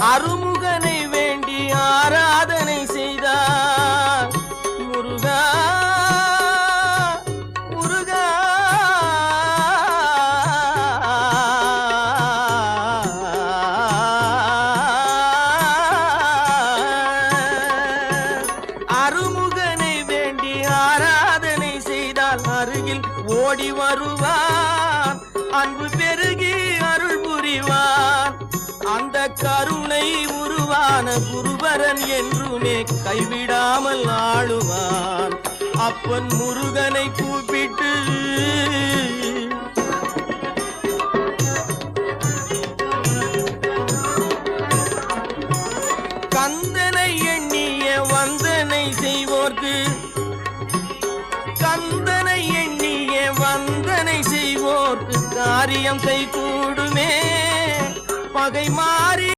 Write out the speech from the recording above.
அருமுகனை வேண்டி ஆராதனை செய்தார். முருகா முருகா அருமுகனை வேண்டி ஆராதனை செய்தால் அருகில் ஓடி வருவான். அன்பு பெருகி அருள் புரிவான். அந்த கருணை உருவான குருபரன் என்றுமே கைவிடாமல் ஆளுவான். அப்பன் முருகனை கூப்பிட்டு கந்தனை எண்ணிய வந்தனை செய்வோர்க்கு கந்தனை எண்ணிய வந்தனை செய்வோர்க்கு காரியம் கைகூடுமே. பகை மாறி